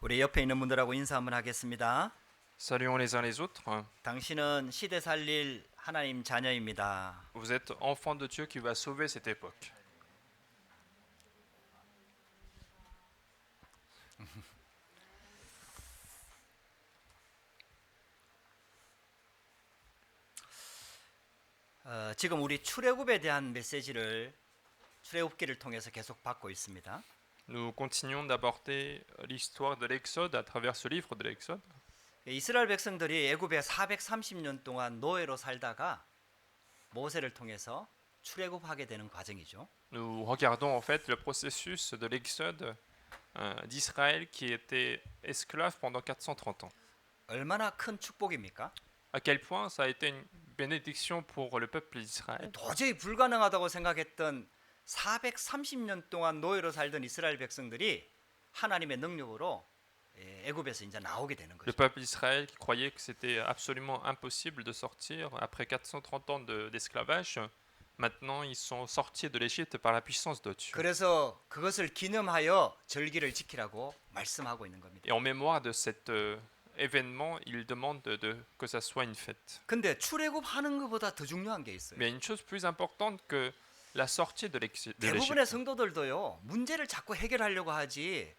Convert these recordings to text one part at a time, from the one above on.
우리 옆에 있는 분들하고 인사 한번 하겠습니다. Saluons les uns les autres. 당신은 시대 살릴 하나님 자녀입니다. Vous êtes enfant de Dieu qui va sauver cette époque. 지금 우리 출애굽에 대한 메시지를 출애굽기를 통해서 계속 받고 있습니다. Nous continuons d'aborder l'histoire de l'Exode à travers ce livre de l'Exode. 이스라엘 백성들이 애굽에 430년 동안 노예로 살다가 모세를 통해서 출애굽하게 되는 과정이죠. Nous regardons en fait le processus de l'Exode d'Israël qui était esclave pendant 430 ans. 얼마나 큰 축복입니까? À quel point ça a été une bénédiction pour le peuple d'Israël. 도저히 불가능하다고 생각했던 430년 동안 노예로 살던 이스라엘 백성들이 하나님의 능력으로 애굽에서 이제 나오게 되는 Le 거죠. peuple d'Israël qui croyait que c'était absolument impossible de sortir après 430 ans d'esclavage, maintenant ils sont sortis de l'Égypte par la puissance de Dieu. 그래서 그것을 기념하여 절기를 지키라고 말씀하고 있는 겁니다. Et en mémoire de cet événement, il demande que ça soit une fête. 근데 출애굽하는 것보다 더 중요한 게 있어요. Mais il y a une chose plus importante que la sortie de l'Égypte. 대부분의 성도들도요, 문제를 자꾸 해결하려고 하지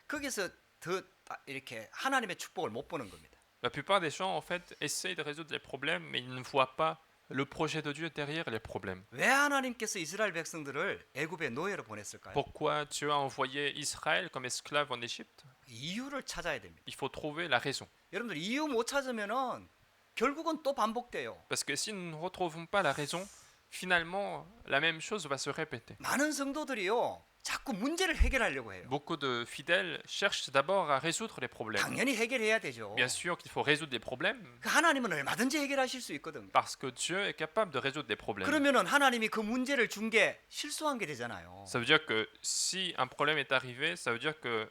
거기서 더 이렇게 하나님의 축복을 못 보는 겁니다. La plupart des gens, en fait, essayent de résoudre les problèmes, mais ils ne voient pas le projet de Dieu derrière les problèmes. 왜 하나님께서 이스라엘 백성들을 애굽의 노예로 보냈을까요? Pourquoi Dieu a envoyé Israël comme esclave en Égypte? 이유를 찾아야 됩니다. Il faut trouver la raison. 여러분들 이유 못 찾으면은 결국은 또 반복돼요. Parce que si nous ne retrouvons pas la raison, finalement, la même chose va se répéter. 많은 성도들이요, 자꾸 문제를 해결하려고 해요. Beaucoup de fidèles cherchent d'abord à résoudre les problèmes. 당연히 해결해야 되죠. Bien sûr qu'il faut résoudre les problèmes, 그 하나님은 얼마든지 해결하실 수 있거든요. parce que Dieu est capable de résoudre des problèmes. 그러면은 하나님이 그 문제를 준 게 실수한 게 되잖아요. Ça veut dire que si un problème est arrivé, ça veut dire que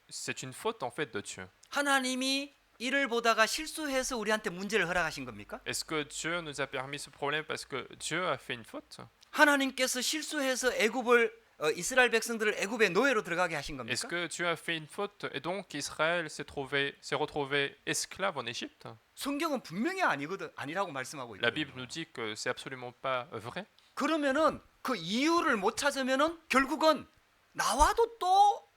c'est une faute en fait de Dieu. 하나님이 이를 보다가 실수해서 우리한테 문제를 허락하신 겁니까? Est-ce que Dieu nous a permis ce problème parce que Dieu a fait une faute? 하나님께서 실수해서 이스라엘 백성들을 애굽의 노예로 들어가게 하신 Est-ce 겁니까? que Dieu a fait une faute et donc Israël s'est retrouvé esclave en Égypte? 성경은 분명히 아니라고 말씀하고 La Bible 있거든요. nous dit que c'est absolument pas vrai. 그러면은 그 이유를 못 찾으면은 결국은 나와도 또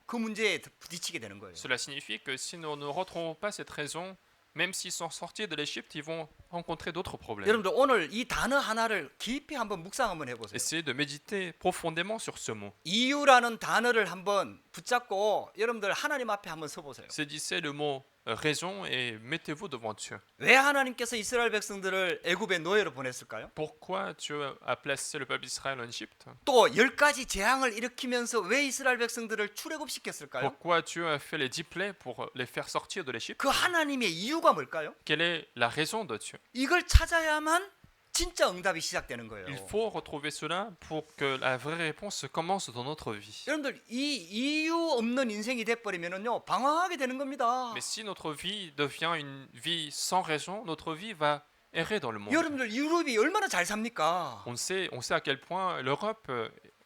그 문제에 부딪히게 되는 거예요. Cela signifie que si nous ne retrouvons pas cette raison, même s'ils sont sortis de l'Égypte, ils vont rencontrer d'autres problèmes. 여러분들 오늘 이 단어 하나를 깊이 한번 묵상 한번 해보세요. Essayez de méditer profondément sur ce mot. 이유라는 단어를 한번 붙잡고 여러분들 하나님 앞에 한번 서보세요. Saisissez le mot raison et mettez-vous devant Dieu. 왜 하나님께서 이스라엘 백성들을 애굽의 노예로 보냈을까요? Pourquoi Dieu a placé le peuple d'Israël en Égypte? 또 10가지 재앙을 일으키면서 왜 이스라엘 백성들을 출애굽시켰을까요? Pourquoi Dieu a fait les 10 plaies pour les faire sortir de l'Égypte? 그 하나님의 이유가 뭘까요? Quelle est la raison de Dieu? 이걸 찾아야만 진짜 응답이 시작되는 거예요. Il faut retrouver cela pour que la vraie réponse commence dans notre vie. 여러분들 이 이유 없는 인생이 돼버리면은요, 방황하게 되는 겁니다. Mais si notre vie devient une vie sans raison, notre vie va errer dans le monde. 여러분들 유럽이 얼마나 잘 삽니까? On sait à quel point l'Europe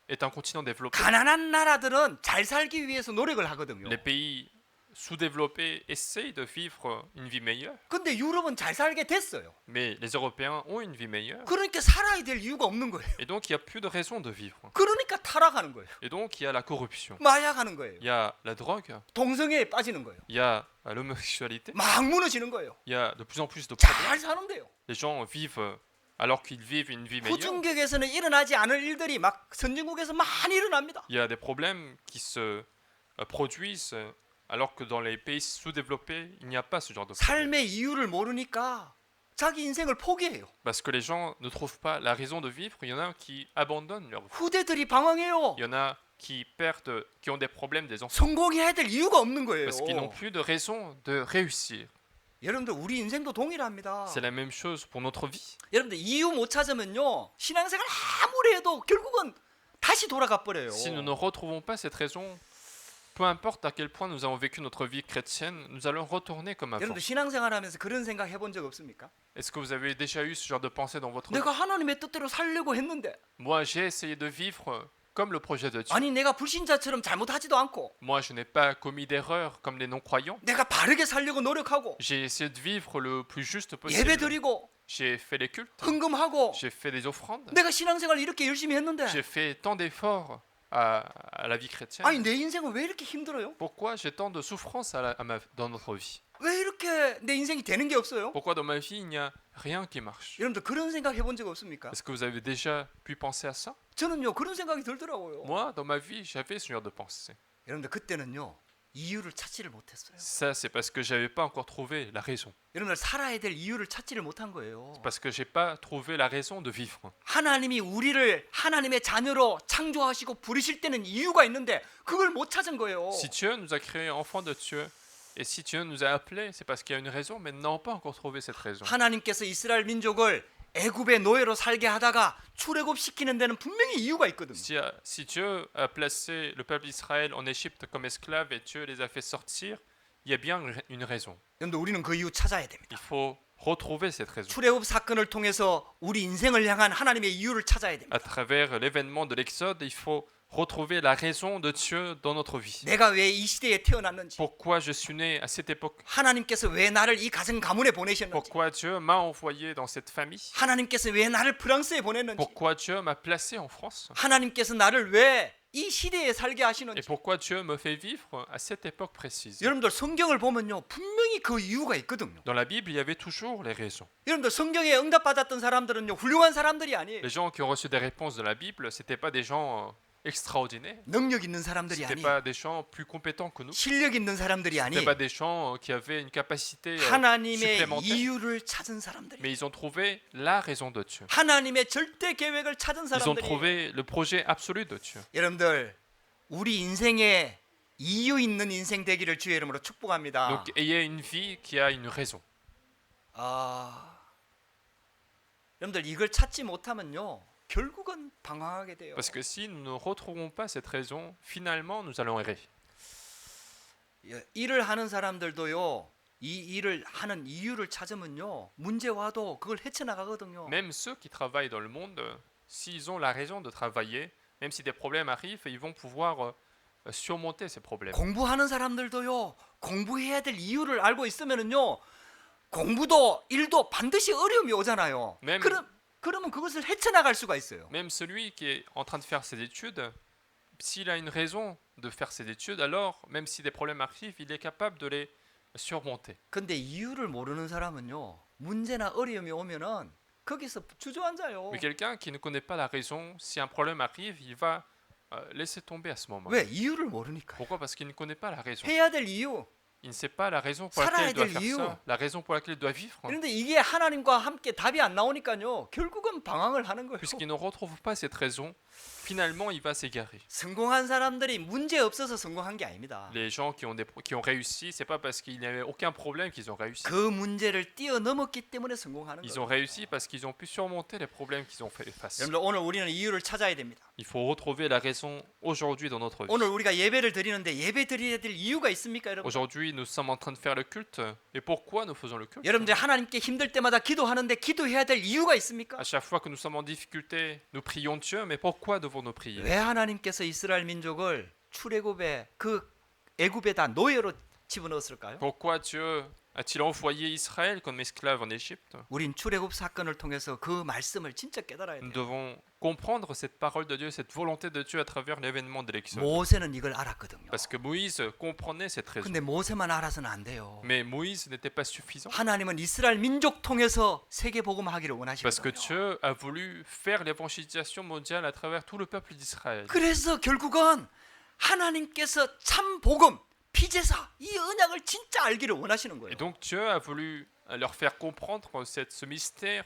est un continent développé. 가난한 나라들은 잘 살기 위해서 노력을 하거든요. Les pays sous-développés essayent de vivre une vie meilleure, 근데 유럽은 잘 살게 됐어요. mais les Européens ont une vie meilleure. 그러니까 살아야 될 이유가 없는 거예요. Et donc il n'y a plus de raison de vivre. 그러니까 타락하는 거예요. Et donc il y a la corruption, 마약하는 거예요. il y a la drogue, 동성애에 빠지는 거예요. il y a l'homosexualité, 막 무너지는 거예요. il y a de plus en plus de problèmes. 잘 사는데요. Les gens vivent alors qu'ils vivent une vie meilleure. 후중국에서는 일어나지 않을 일들이 막 선진국에서 많이 일어납니다. Il y a des problèmes qui se produisent alors que dans les pays sous-développés, il n'y a pas ce genre de problème. 삶의 이유를 모르니까 자기 인생을 포기해요. Parce que les gens ne trouvent pas la raison de vivre, il y en a qui abandonnent leur vie. 후대들이 방황해요. Il y en a qui perdent, qui ont des problèmes des enfants 성공해야 될 이유가 없는 거예요. parce qu'ils n'ont plus de raison de réussir. 여러분들 우리 인생도 동일합니다. C'est la même chose pour notre vie. 여러분들 이유 못 찾으면요, 신앙생활 아무리 해도 결국은 다시 돌아가 버려요. Si nous ne retrouvons pas cette raison, peu importe à quel point nous avons vécu notre vie chrétienne, nous allons retourner comme avant. 여러분들 신앙생활하면서 그런 생각 해본 적 없습니까? Est-ce que vous avez déjà eu ce genre de pensée dans votre vie? 내가 하나님의 뜻대로 살려고 했는데 Moi, j'ai essayé de vivre comme le projet de Dieu. 아니 내가 불신자처럼 잘못하지도 않고 Moi, je n'ai pas commis d'erreur comme les non-croyants. 내가 바르게 살려고 노력하고 J'ai essayé de vivre le plus juste 예배 possible. 드리고 J'ai fait les cultes, 헌금하고 j'ai fait des offrandes, 내가 신앙생활 이렇게 열심히 했는데 j'ai fait tant d'efforts à la vie chrétienne. 아니 내 인생은 왜 이렇게 힘들어요? Pourquoi j'ai tant de souffrances dans notre vie? 왜 이렇게 내 인생이 되는 게 없어요? Pourquoi dans ma vie, il n'y a rien qui marche? 여러분들 그런 생각 해본 적 없습니까? Est-ce que vous avez déjà pu penser à ça? 저는요 그런 생각이 들더라고요. Moi, dans ma vie, j'avais ce genre de pensée. 여러분들 그때는요 이유를 찾지를 못했어요. Ça, c'est parce que j'avais pas encore trouvé la raison. 여러분들 살아야 될 이유를 찾지를 못한 거예요. Parce que j'ai pas trouvé la raison de vivre. 하나님이 우리를 하나님의 자녀로 창조하시고 부르실 때는 이유가 있는데 그걸 못 찾은 거예요. Si Dieu nous a créés enfants de Dieu, et si Dieu nous a appelés, c'est parce qu'il y a une raison, mais nous n'avons pas encore trouvé cette raison. 하나님께서 이스라엘 민족을 애굽의 노예로 살게 하다가 출애굽시키는 데는 분명히 이유가 있거든요. Si Dieu a placé le peuple d'Israël en Égypte comme esclaves et Dieu les a fait sortir, il y a bien une raison. 여러분들 우리는 그 이유 찾아야 됩니다. Il faut retrouver cette raison. 출애굽 사건을 통해서 우리 인생을 향한 하나님의 이유를 찾아야 됩니다. À travers l'événement de l'Exode, il faut retrouver la raison de Dieu dans notre vie. 내가 왜 이 시대에 태어났는지, Pourquoi je suis né à cette époque? 하나님께서 왜 나를 이 가정 가문에 보내셨는지, Pourquoi Dieu m'a envoyé dans cette famille? 하나님께서 왜 나를 프랑스에 보냈는지, Pourquoi Dieu m'a placé en France? 하나님께서 나를 왜 이 시대에 살게 Et 하시는지. pourquoi Dieu me fait vivre à cette époque précise? 여러분들 성경을 보면요 분명히 그 이유가 있거든요. Dans la Bible, il y avait toujours les raisons. 여러분들 성경에 응답받았던 사람들은요 훌륭한 사람들이 아니에요. Les gens qui ont reçu des réponses de la Bible, c'était pas des gens extraordinaires. 능력 있는 사람들이 C'était 아니에요. pas des gens plus compétents que nous. 실력 있는 사람들이 C'était 아니에요. pas des gens qui avaient une capacité 하나님의 supplémentaire. 이유를 찾은 사람들이. Mais ils ont trouvé la raison de Dieu. 하나님의 절대 계획을 찾은 Ils ont 사람들이. trouvé le projet absolu de Dieu. 여러분들 우리 인생에 이유 있는 인생 되기를 주의 이름으로 축복합니다. Donc ayez une vie qui a une raison. 여러분들 이걸 찾지 못하면요 결국은 방황하게 돼요. Parce que si nous ne retrouvons pas cette raison, finalement, nous allons errer. 일을 하는 사람들도요 이 일을 하는 이유를 찾으면요 문제 와도 그걸 헤쳐나가거든요. Même ceux qui travaillent dans le monde, s'ils ont la raison de travailler, même si des problèmes arrivent, ils vont pouvoir surmonter ces problèmes. 공부하는 사람들도요 공부해야 될 이유를 알고 있으면은요 공부도 일도 반드시 어려움이 오잖아요. 네. 그러면 그것을 헤쳐나갈 수가 있어요. Même celui qui est en train de faire ses études, s'il a une raison de faire ses études, alors même si des problèmes arrivent, il est capable de les surmonter. 근데 이유를 모르는 사람은요 문제나 어려움이 오면은 거기서 주저앉아요. Mais quelqu'un qui ne connaît pas la raison, si un problème arrive, il va laisser tomber à ce moment. 왜 이유를 모르니까. Pourquoi? Parce qu'il ne connaît pas la raison. 해야 될 이유. Il ne sait pas la raison pour laquelle il doit faire ça, la raison pour laquelle il doit vivre. 그런데 이게 하나님과 함께 답이 안 나오니까요 결국은 방황을 하는 거예요. Puisqu'il ne retrouve pas cette raison, finalement il va s'égarer. 성공한 사람들이 문제 없어서 성공한 게 아닙니다. Les gens qui ont réussi, c'est pas parce qu'il n'y avait aucun problème qu'ils ont réussi. 그 문제를 뛰어넘었기 때문에 성공하는 Ils 거예요. ont réussi parce qu'ils ont pu surmonter les problèmes qu'ils ont fait face. 여러분들 오늘 우리는 이유를 찾아야 됩니다. Il faut retrouver la raison aujourd'hui dans notre vie. 오늘 우리가 예배를 드리는데 예배 드려야 될 이유가 있습니까, 여러분? Aujourd'hui, nous sommes en train de faire le culte. Et pourquoi nous faisons le culte? 여러분들 하나님께 힘들 때마다 기도하는데 기도해야 될 이유가 있습니까? À chaque fois que nous sommes en difficulté, nous prions Dieu, mais pourquoi devons-nous prier? 왜 하나님께서 이스라엘 민족을 출애굽의 그 애굽에다 노예로 집어넣었을까요? Pourquoi Dieu a-t-il envoyé Israël comme esclave en Égypte? 우린 출애굽 사건을 통해서 그 말씀을 진짜 깨달아야 Nous 돼요. devons comprendre cette parole de Dieu, cette volonté de Dieu à travers l'événement de l'Exode. 모세는 이걸 알았거든요. Parce que Moïse comprenait cette raison. 근데 모세만 알아서는 안 돼요. Mais Moïse n'était pas suffisant. 하나님은 이스라엘 민족 통해서 세계 복음하기를 Parce que 원하시거든요. Dieu a voulu faire l'évangélisation mondiale à travers tout le peuple d'Israël. 그래서 결국은 하나님께서 참 복음, 피제사 이 언약을 진짜 알기를 원하시는 Et 거예요. donc Dieu a voulu leur faire comprendre ce mystère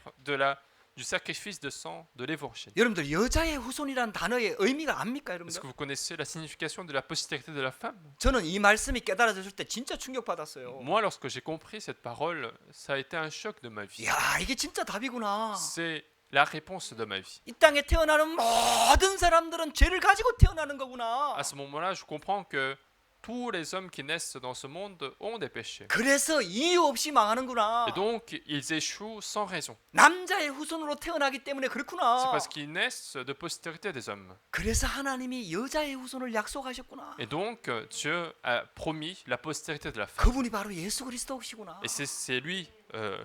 du sacrifice de sang de l'évangile. 여러분들 여자의 후손이라는 단어의 의미가 압니까, Est-ce 여러분들? que vous connaissez la signification de la postérité de la femme? 저는 이 말씀이 깨달아졌을 때 진짜 충격받았어요. Moi, lorsque j'ai compris cette parole, ça a été un choc de ma vie. 야, 이게 진짜 답이구나. C'est la réponse de ma vie. 이 땅에 태어나는 모든 사람들은 죄를 가지고 태어나는 거구나. À ce moment-là, je comprends que tous les hommes qui naissent dans ce monde ont des péchés. 그래서 이유 없이 망하는구나. Et donc, ils échouent sans raison. 남자의 후손으로 태어나기 때문에 C'est 그렇구나. parce qu'ils naissent de postérité des hommes. 그래서 하나님이 여자의 후손을 약속하셨구나. Et donc, Dieu a promis la postérité de la femme. 그분이 바로 예수 그리스도시구나. Et c'est lui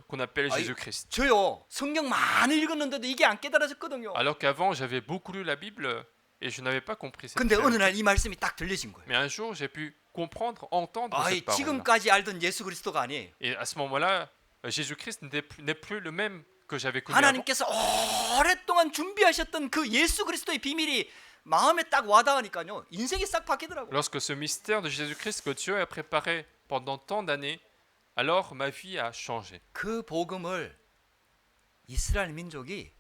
qu'on appelle Ah, Jésus-Christ. 저요 성경 많이 읽었는데도 이게 안 깨달아졌거든요. Alors qu'avant, j'avais beaucoup lu la Bible et je n'avais pas compris cette 근데 어느 vérité. 날 이 말씀이 딱 들려진 거예요. Mais un jour, j'ai pu comprendre, entendre 아이, cette parole. 지금까지 알던 예수 그리스도가 아니에요. Et à ce moment-là, Jésus-Christ n'est plus le même que j'avais connu avant. 하나님께서 오랫동안 준비하셨던 그 예수 그리스도의 비밀이 마음에 딱 와닿으니까요. 인생이 싹 바뀌더라고요. Lorsque ce mystère de Jésus-Christ que Dieu a préparé pendant tant d'années, alors ma vie a changé. 그 복음을 이스라엘 민족이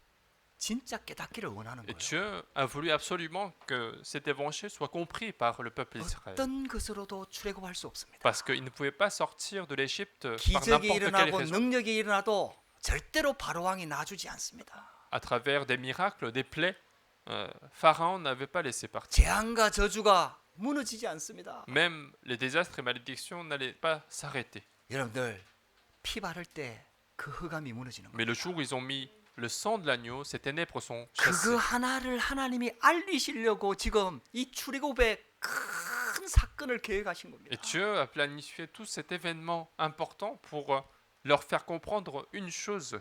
진짜 깨닫기를 원하는 Et 거예요. Dieu a voulu absolument que cet évangile soit compris par le peuple d'Israël. 어떤 것으로도 출애굽할 수 없습니다. Parce qu'ils ne pouvaient pas sortir de l'Égypte par 기적이 n'importe quelle 일어나고 raison. 능력이 일어나도 절대로 바로 왕이 놔주지 않습니다. À travers des miracles, des plaies, Pharaon n'avait pas laissé partir. 재앙과 저주가 무너지지 않습니다. Même les désastres et malédictions n'allaient pas s'arrêter. 여러분들 피 바를 때 그 흑암이 무너지는 Mais 거예요. le jour où ils ont mis le sang de l'agneau, ces ténèbres sont 그거 chassées. 하나를 하나님이 알리시려고 지금 이 출애굽의 큰 사건을 계획하신 겁니다. Et Dieu a planifié tout cet événement important pour leur faire comprendre une chose.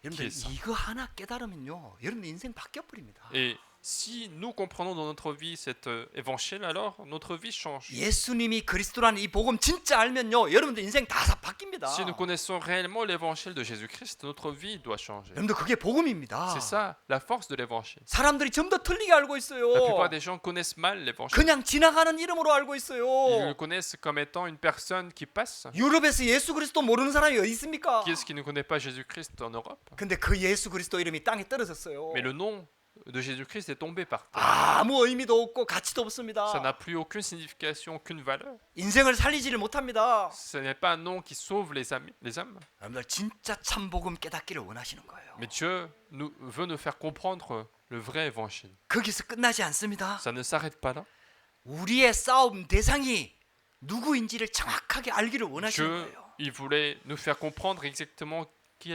여러분들 qui est ça. 이거 하나 깨달으면요, 여러분 인생 바뀌어 버립니다. Et si nous comprenons dans notre vie cet évangile, alors notre vie change. 예수님이 그리스도라는 이 복음 진짜 알면요, 여러분들 인생 다 바뀝니다. Si nous connaissons réellement l'évangile de Jésus-Christ, notre vie doit changer. 여러분들 그게 복음입니다. C'est ça, la force de l'évangile. 사람들이 전부 다 틀리게 알고 있어요. La plupart des gens connaissent mal l'évangile. 그냥 지나가는 이름으로 알고 Ils 있어요. le connaissent comme étant une personne qui passe. 유럽에서 예수 그리스도 모르는 사람이 어디 있습니까? Qui est-ce qui ne connaît pas Jésus-Christ en Europe? 근데 그 예수 그리스도 이름이 땅에 떨어졌어요. Mais le nom de Jésus-Christ est tombé par terre. 아무 의미도 없고 가치도 Ça 없습니다. n'a plus aucune signification, aucune valeur. 인생을 살리지를 못합니다. Ce n'est pas un nom qui sauve les hommes. 여러분들 진짜 참 복음 깨닫기를 원하시는 거예요. Mais Dieu veut nous faire comprendre le vrai évangile. 거기서 끝나지 않습니다. Ça ne s'arrête pas là. 우리의 싸움 대상이 누구인지를 정확하게 알기를 원하시는 Dieu, 거예요. il voulait nous faire comprendre exactement qui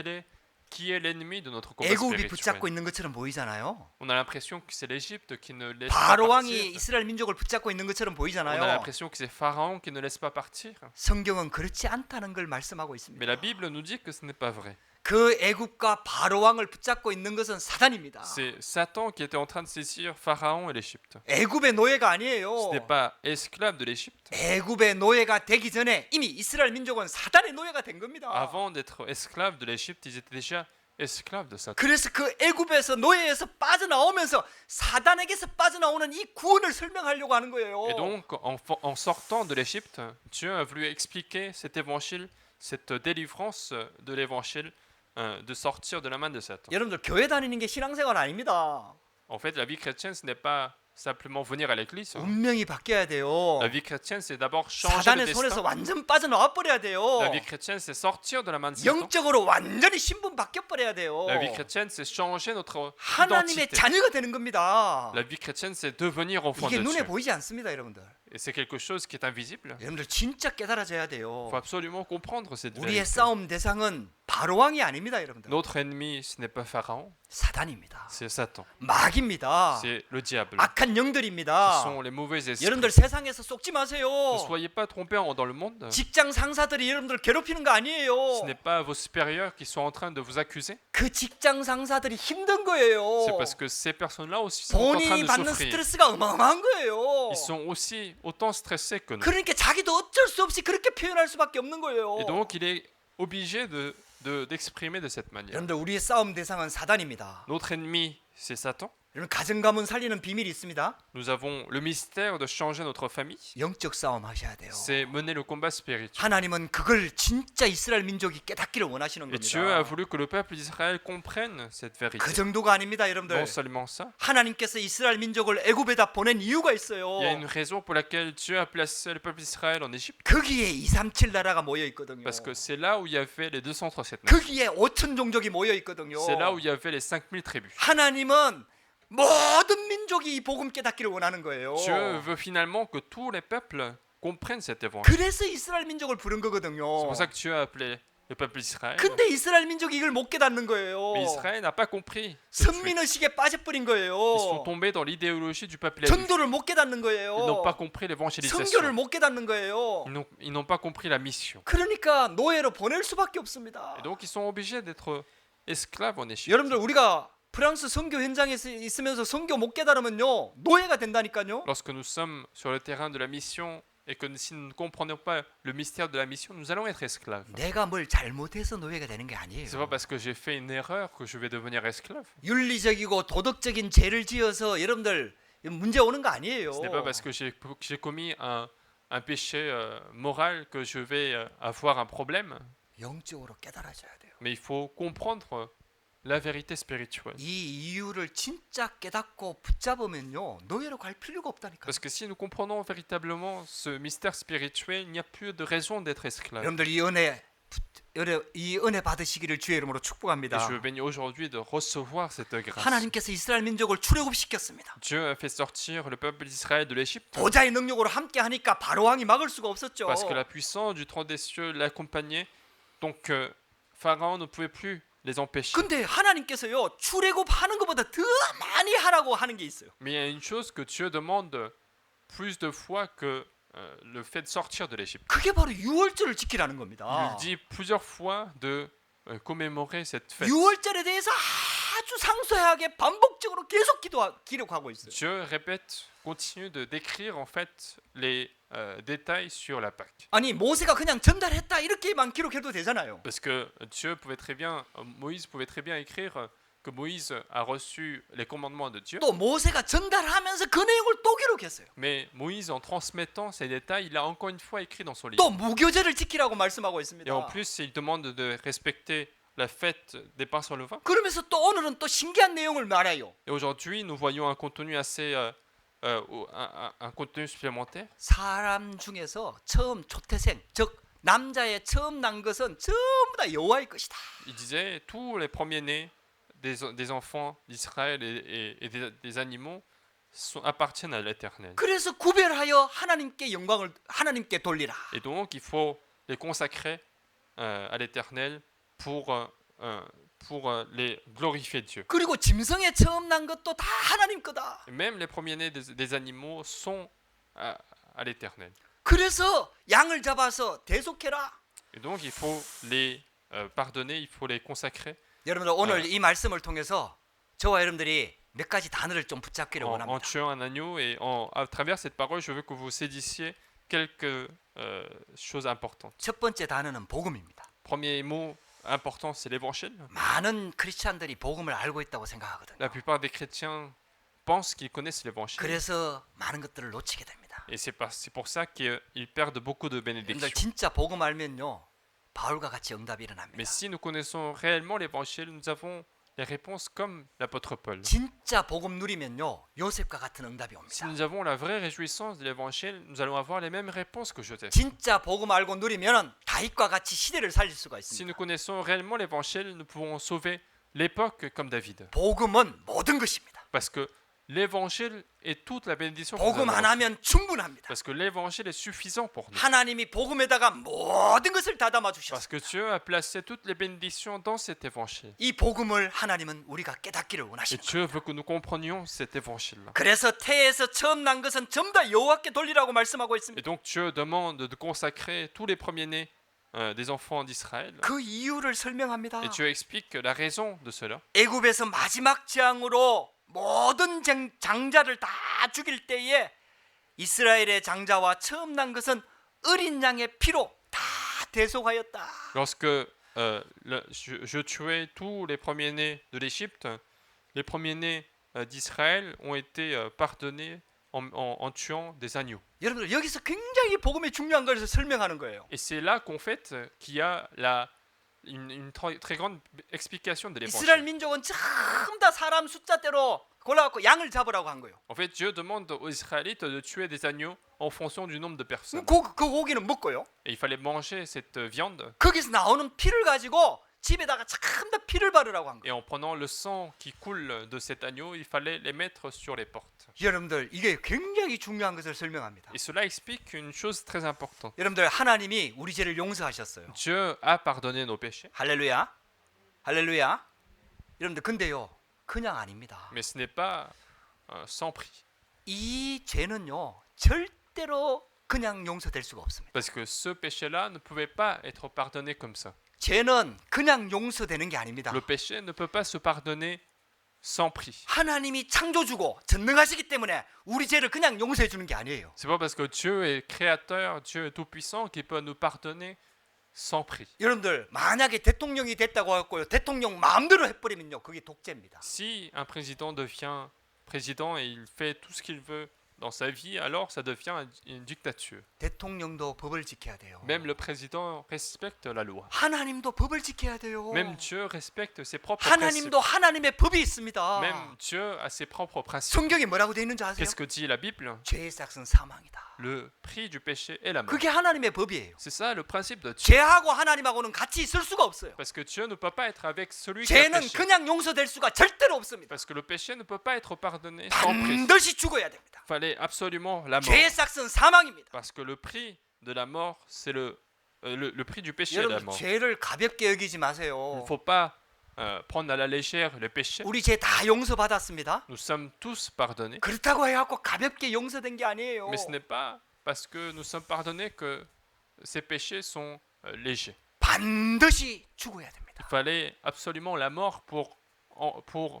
est l'ennemi de notre combat 애굽이 붙잡고 spirituel. 있는 것처럼 보이잖아요. On a l'impression que c'est l'Égypte qui ne laisse pas 바로 왕이 partir. 이스라엘 민족을 붙잡고 있는 것처럼 On a 보이잖아요. l'impression que c'est Pharaon qui ne laisse pas partir. 성경은 그렇지 않다는 걸 말씀하고 Mais 있습니다. la Bible nous dit que ce n'est pas vrai. 그 애굽과 바로 왕을 붙잡고 있는 것은 사단입니다. C'est Satan qui était en train de saisir Pharaon et l'Égypte. 애굽의 노예가 Ce 아니에요. n'est pas esclave de l'Égypte. 애굽의 노예가 되기 전에 이미 이스라엘 민족은 사단의 노예가 된 겁니다. Avant d'être esclaves de l'Égypte, ils étaient déjà esclaves de Satan. 그래서 그 애굽에서 노예에서 빠져나오면서 사단에게서 빠져나오는 이 구원을 설명하려고 하는 거예요. Et donc, en sortant de l'Égypte, Dieu a voulu expliquer cet évangile, cette délivrance de l'évangile, de sortir de la main de Satan. 여러분들 교회 다니는 게 신앙생활 아닙니다. En fait, la vie chrétienne, ce n'est pas simplement venir à l'église. 운명이 바뀌어야 돼요. La vie chrétienne, c'est d'abord changer de 사단의 손에서 destin. 완전 빠져나와 버려야 돼요. La vie chrétienne, c'est sortir de la main de Satan. 영적으로 완전히 신분 바뀌어 버려야 돼요. La vie chrétienne, c'est changer notre 하나님의 identité. 자녀가 되는 겁니다. La vie chrétienne, c'est devenir enfant 이게 de 눈에 Dieu. 보이지 않습니다, 여러분들. Et c'est quelque chose qui est invisible. 여러분들 진짜 깨달아져야 Il 돼요. faut absolument comprendre cette 우리의 vérité. 싸움 대상은 바로 왕이 아닙니다, 여러분들. Notre ennemi, ce n'est pas Pharaon, 사단입니다. c'est Satan. 마귀입니다. C'est le diable. 악한 Ce 영들입니다. sont les mauvais esprits. 여러분들 세상에서 속지 마세요. Ne soyez pas trompés dans le monde. 직장 상사들이 여러분들 괴롭히는 거 아니에요. Ce n'est pas vos supérieurs qui sont en train de vous accuser. 그 직장 상사들이 힘든 거예요. C'est parce que ces personnes-là aussi sont en train 본인이 de 받는 souffrir. 스트레스가 어마어마한 거예요. Ils sont aussi autant stressés que nous. 그러니까 자기도 어쩔 수 없이 그렇게 표현할 수밖에 없는 거예요. Et donc, il est obligé d'exprimer de cette manière. 여러분들 우리의 싸움 대상은 사단입니다. Notre ennemi, c'est Satan. 여러분 가정 가문 살리는 비밀이 있습니다. Nous avons le mystère de changer notre famille. 영적 싸움 하셔야 돼요. C'est mener le combat spirituel. 하나님은 그걸 진짜 이스라엘 민족이 깨닫기를 원하시는 Et Dieu a 겁니다. voulu que le peuple d'Israël comprenne cette vérité. 그 정도가 아닙니다, 여러분들. Non seulement ça, 하나님께서 이스라엘 민족을 애굽에다 보낸 이유가 있어요. il y a une raison pour laquelle Dieu a placé le peuple d'Israël en Égypte. 거기에 237 나라가 모여 있거든요. Parce que c'est là où il y avait les 237 nations. 거기에 5천 종족이 모여 있거든요. C'est là où il y avait les 5000 tribus. 하나님은 모든 민족이 이 복음 깨닫기를 원하는 거예요. Dieu veut finalement que tous les peuples comprennent cet évangile. 그래서 이스라엘 민족을 부른 C'est 거거든요. pour ça que Dieu a appelé le peuple d'Israël. 근데 이스라엘 민족이 이걸 못 깨닫는 거예요. Mais Israël n'a pas compris. tout de suite. 선민의식에 빠져버린 Ils sont 거예요. tombés dans l'idéologie du peuple lévite. 전도를 못 깨닫는 Ils n'ont pas 거예요. compris 성교를 l'évangélisation. 못 깨닫는 거예요. Ils n'ont pas compris la mission. 그러니까 노예로 보낼 수밖에 없습니다. Et donc ils sont obligés d'être esclaves en Égypte. 여러분들 우리가 프랑스 선교 현장에 있으면서 선교 못 깨달으면요 노예가 된다니까요. Lorsque nous sommes sur le terrain de la mission et que si nous ne comprenons pas le mystère de la mission, nous allons être esclaves. 내가 뭘 잘못해서 노예가 되는 게 C'est pas 아니에요. parce que j'ai fait une erreur que je vais devenir esclave. 윤리적이고 도덕적인 죄를 지어서 여러분들 문제 오는 거 아니에요. Ce n'est pas parce que j'ai commis un péché moral que je vais avoir un problème, 영적으로 깨달아져야 돼요. mais il faut comprendre la vérité spirituelle. 이 이유를 진짜 깨닫고 붙잡으면요 노예로 갈 필요가 없다니까요. Parce que si nous comprenons véritablement ce mystère spirituel, il n'y a plus de raison d'être esclave. 여러분들 이 은혜 받으시기를 주의 이름으로 Et 축복합니다. je bénis aujourd'hui de recevoir cette grâce. 하나님께서 이스라엘 민족을 출애굽시켰습니다. Dieu a fait sortir le peuple d'Israël de l'Égypte 보좌의 능력으로 함께 하니까 바로 왕이 막을 수가 없었죠. parce que la puissance du trône des cieux l'accompagnait. Donc Pharaon ne pouvait plus les empêcher. 근데 하나님께서요 출애굽하는 것보다 더 많이 하라고 하는 게 있어요. Mais il y a une chose que Dieu demande plus de fois que le fait de sortir de l'Égypte. 그게 바로 유월절을 지키라는 Il 겁니다. lui dit plusieurs fois de commémorer cette fête. 유월절에 대해서 아주 상세하게 반복적으로 계속 기록하고 있어요. Dieu répète, continue de décrire en fait les détails sur la Pâque. 아니 모세가 그냥 전달했다 이렇게만 기록해도 되잖아요. Parce que Dieu pouvait très bien, Moïse pouvait très bien écrire que Moïse a reçu les commandements de Dieu. 또 모세가 전달하면서 그 내용을 또 기록했어요. Mais Moïse, en transmettant ces détails, il a encore une fois écrit dans son livre. 또 무교절을 지키라고 말씀하고 있습니다. Et en plus, il demande de respecter la fête des pains sans levain. 그러면서 또 오늘은 또 신기한 내용을 말해요. Et aujourd'hui, nous voyons un contenu assez, un contenu supplémentaire. 사람 중에서 처음 초태생, 즉 남자의 처음 난 것은 전부 다 여호와의 것이다. Il disait tous les premiers-nés des enfants d'Israël et des animaux appartiennent à l'Éternel. 그래서 구별하여 하나님께 영광을 하나님께 돌리라. Et donc, il faut les consacrer à l'Éternel pour les glorifier Dieu. 그리고 짐승의 처음 난 것도 다 하나님 거다. Et même les premiers-nés des animaux sont à l'Éternel. 그래서 양을 잡아서 대속해라. Et donc, il faut les pardonner, il faut les consacrer. 여러분들 오늘 이 말씀을 통해서 저와 여러분들이 몇 가지 단어를 좀 붙잡기를 en 원합니다. tuant un agneau et à travers cette parole, je veux que vous saisissiez quelques choses importantes. 첫 번째 단어는 복음입니다. Premier mot important, c'est l'évangile. 많은 크리스찬들이 복음을 알고 있다고 생각하거든요. La plupart des chrétiens pensent qu'ils connaissent l'évangile. 그래서 많은 것들을 놓치게 됩니다. Et c'est pour ça qu'ils perdent beaucoup de 여러분들 bénédictions. 진짜 복음 알면요. 바울과 같이 응답이 일어납니다. Mais si nous connaissons réellement l'évangile, nous avons les réponses comme l'apôtre Paul. 진짜 복음 누리면요. 요셉과 같은 응답이 Si 옵니다. nous avons la vraie réjouissance de l'évangile, nous allons avoir les mêmes réponses que Joseph. 진짜 복음 알고 누리면 다윗과 같이 시대를 살릴 수가 Si 있습니다. nous connaissons réellement l'évangile, nous pouvons sauver l'époque comme David. 복음은 모든 것입니다. Parce que l'évangile est toute la bénédiction que nous 복음 avons. 하나면 충분합니다. Parce que l'évangile est suffisant pour nous. 하나님이 복음에다가 모든 것을 다 담아 주셨어요. Parce que Dieu a placé toutes les bénédictions dans cet évangile. 이 복음을 하나님은 우리가 깨닫기를 Et 원하십니다. Dieu veut que nous comprenions cet évangile-là. 그래서 태에서 처음 난 것은 전부 다 여호와께 돌리라고 말씀하고 Et 있습니다. donc Dieu demande de consacrer tous les premiers-nés des enfants d'Israël. 그 이유를 설명합니다. Et Dieu explique la raison de cela. 애굽에서 마지막 재앙으로 모든 장자를 다 죽일 때에 이스라엘의 장자와 처음 난 것은 어린 양의 피로 다 대속하였다. Lorsque je tuais tous les premiers-nés de l'Égypte, les premiers-nés d'Israël ont été pardonnés en tuant des agneaux. 여러분들 여기서 굉장히 복음이 중요한 것을 설명하는 거예요. Et c'est là qu'en fait qu'il y a une très grande explication de 이스라엘 l'évangile. 민족은 전부 다 사람 숫자대로 골라갖고 양을 잡으라고 한 거예요. En fait, Dieu demande aux Israélites de tuer des agneaux en fonction du nombre de personnes. 그 고기는 먹고요. Et il fallait manger cette viande. 거기서 나오는 피를 가지고 집에다가 전부 다 피를 바르라고 한 Et 거예요. en prenant le sang qui coule de cet agneau, il fallait les mettre sur les portes. 여러분들 이게 굉장히 중요한 것을 설명합니다. Et cela explique une chose très importante. 여러분들 하나님이 우리 죄를 용서하셨어요. Dieu a pardonné nos péchés, 할렐루야. 할렐루야. 여러분들 근데요. 그냥 아닙니다. mais ce n'est pas sans prix. 이 죄는요. 절대로 그냥 용서될 수가 없습니다. Parce que ce péché-là ne pouvait pas être pardonné comme ça. 죄는 그냥 용서되는 게 아닙니다. Le péché ne peut pas se pardonner sans prix. 하나님이 창조주고 전능하시기 때문에 우리 죄를 그냥 용서해 주는 게 아니에요. C'est pas parce que Dieu est créateur, Dieu est tout-puissant qu'il peut nous pardonner sans prix. 여러분들 만약에 대통령이 됐다고 하고요. 대통령 마음대로 해버리면요. 그게 독재입니다. Si un président devient président et il fait tout ce qu'il veut dans sa vie, alors ça devient une dictature. 대통령도 법을 지켜야 돼요. Même le président respecte la loi. 하나님도 법을 지켜야 돼요. Même Dieu respecte ses propres principes. 하나님도 하나님의 법이 있습니다. Même Dieu a ses propres principes. 성경에 뭐라고 되어 있는지 아세요? Qu'est-ce que dit la Bible? 죄의 삭은 사망이다. Le prix du péché est la mort. 그게 하나님의 법이에요. C'est ça le principe de Dieu. 죄하고 하나님하고는 같이 있을 수가 없어요. Parce que Dieu ne peut pas être avec celui qui a 죄는 péché. 그냥 용서될 수가 절대로 없습니다. Parce que le péché ne peut pas être pardonné sans prix. 반드시 죽어야 됩니다. Il fallait absolument la mort. 죄의 삭은 사망입니다. Parce que le prix de la mort, c'est le prix du péché est la 여러분 mort. 죄를 가볍게 여기지 Il 마세요. ne faut pas prendre à la légère les péchés. 우리 죄 다 용서받았습니다. Nous sommes tous pardonnés. 그렇다고 해갖고 가볍게 용서된 게 아니에요. Mais ce n'est pas parce que nous sommes pardonnés que ces péchés sont légers. 반드시 죽어야 Il 됩니다. fallait absolument la mort pour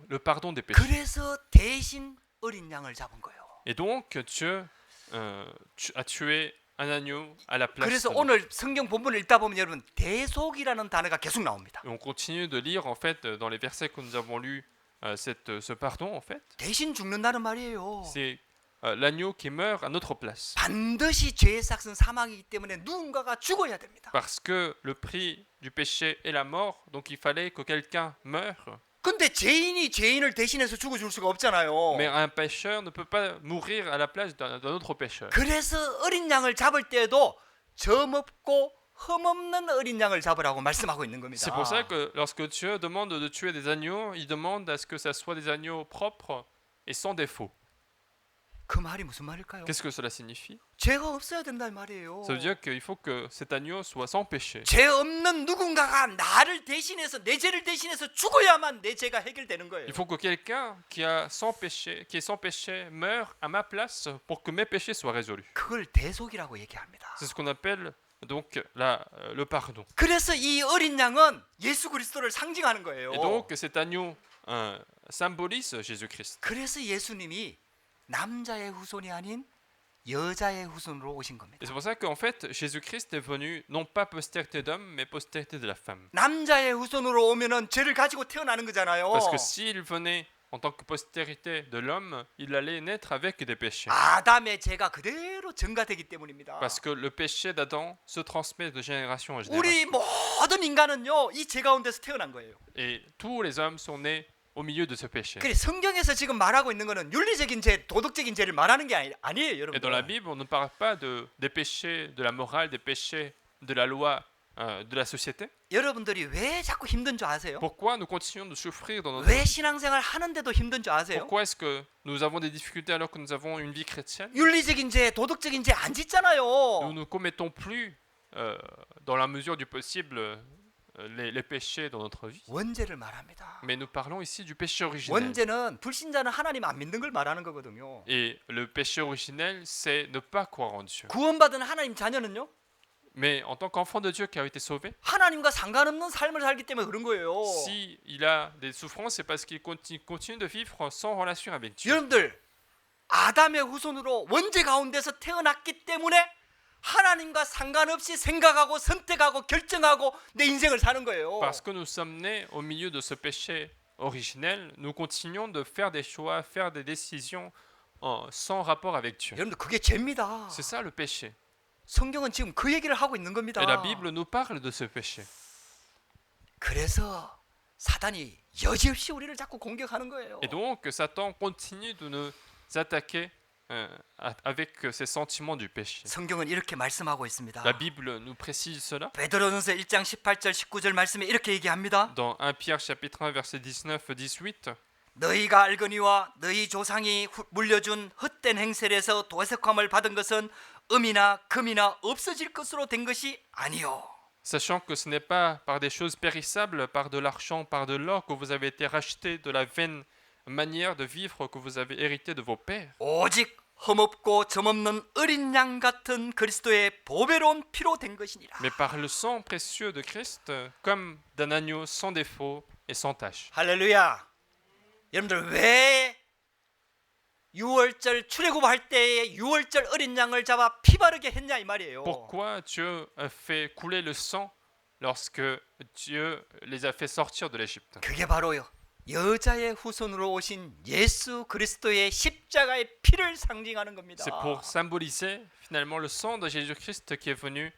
le pardon des péchés. 그래서 대신 어린 양을 잡은 거예요. Et donc Dieu a tué un agneau à la place. 그래서 de nous. 오늘 성경 본문을 읽다 보면 여러분 대속이라는 단어가 계속 나옵니다. Et on continue de lire en fait dans les versets que nous avons lus ce pardon en fait. 대신 죽는다는 말이에요. C'est l'agneau qui meurt à notre place. 반드시 죄의 삭은 사망이기 때문에 누군가가 죽어야 됩니다. Parce que le prix du péché est la mort, donc il fallait que quelqu'un meure. 근데 죄인이 죄인을 대신해서 죽어줄 수가 없잖아요. Mais un pécheur ne peut pas mourir à la place d'un autre pécheur. 그래서 어린 양을 잡을 때에도 점 없고 흠 없는 어린 양을 잡으라고 말씀하고 있는 겁니다. C'est pour ça que lorsque Dieu demande de tuer des agneaux, il demande à ce que ça soit des agneaux propres et sans défaut. 그 말이 무슨 말일까요? Qu'est-ce que cela signifie? 죄가 없어야 된다는 말이에요. Ça veut dire qu'il faut que cet agneau soit sans péché. 죄 없는 누군가가 나를 대신해서 내 죄를 대신해서 죽어야만 내 죄가 해결되는 거예요. Il faut que quelqu'un qui est sans péché meure à ma place pour que mes péchés soient résolus. 그걸 대속이라고 얘기합니다. C'est ce qu'on appelle donc le pardon. 그래서 이 어린 양은 예수 그리스도를 상징하는 거예요. Et donc cet agneau symbolise Jésus-Christ. 그래서 예수님이 남자의 후손이 아닌 여자의 후손으로 오신 겁니다. Et c'est pour ça qu'en fait Jésus-Christ est venu non pas postérité d'homme mais postérité de la femme. 남자의 후손으로 오면은 죄를 가지고 태어나는 거잖아요. Parce que s'il venait en tant que postérité de l'homme, il allait naître avec des péchés. 아담의 죄가 그대로 전가되기 때문입니다. Parce que le péché d'Adam se transmet de génération en 우리 génération. 모든 인간은요 이 죄 가운데서 태어난 거예요. Et tous les hommes sont nés au milieu de ce péché. 그래 성경에서 지금 말하고 있는 거는 윤리적인 죄, 도덕적인 죄를 말하는 게 아니에요, Et 여러분. dans la Bible, on ne parle pas des péchés de la morale, des péchés de la loi, de la société. 여러분들이 왜 자꾸 힘든 줄 아세요? Pourquoi nous continuons de souffrir dans notre 왜 vie? 신앙생활 하는데도 힘든 줄 아세요? Pourquoi est-ce que nous avons des difficultés alors que nous avons une vie chrétienne? 윤리적인 죄, 도덕적인 죄 안 Nous 짓잖아요. ne commettons plus, dans la mesure du possible, les péchés dans notre vie. 원죄를 말합니다. Mais nous parlons ici du péché originel. 원죄는 불신자는 하나님 안 믿는 걸 말하는 거거든요. Et le péché originel, c'est ne pas croire en Dieu. 구원받은 하나님 자녀는요? Mais en tant qu'enfant de Dieu qui a été sauvé, 하나님과 상관없는 삶을 살기 때문에 그런 거예요. si il a des souffrances, c'est parce qu'il continue de vivre sans relation avec Dieu. 여러분들 아담의 후손으로 원죄 가운데서 태어났기 때문에 하나님과 상관없이 생각하고 선택하고 결정하고 내 인생을 사는 거예요. Parce que nous sommes nés au milieu de ce péché originel, nous continuons de faire des choix, faire des décisions sans rapport avec Dieu. 여러분들 그게 죄입니다. C'est ça le péché. 성경은 지금 그 얘기를 하고 있는 겁니다. Et la Bible nous parle de ce péché. 그래서 사단이 여지없이 우리를 자꾸 공격하는 거예요. Et donc Satan continue de nous attaquer avec ces sentiments du péché. 성경은 이렇게 말씀하고 있습니다. La Bible nous précise cela. 베드로전서 1장 18절 19절 말씀에 이렇게 얘기합니다. Dans 1 Pierre chapitre 1 verset 19-18, 너희가 알거니와 너희 조상이 물려준 헛된 행실에서 도색함을 받은 것은 음이나 금이나 없어질 것으로 된 것이 아니요. sachant que ce n'est pas par des choses périssables, par de l'argent, par de l'or que vous avez été rachetés de la vaine manière de vivre que vous avez hérité de vos pères, 오직 흠없고 점없는 어린 양 같은 그리스도의 보배로운 피로 된 것이니라. mais par le sang précieux de Christ, comme d'un agneau sans défaut et sans tache. 할렐루야. 여러분들 왜 6월절 출애굽할 때에 6월절 어린 양을 잡아 피 바르게 했냐 이 말이에요. Pourquoi Dieu a fait couler le sang lorsque Dieu les a fait sortir de l'Égypte? 그게 바로요. 여자의 후손으로 오신 예수 그리스도의 십자가의 피를 상징하는 겁니다. C'est pour symboliser finalement le sang de Jésus-Christ qui est venu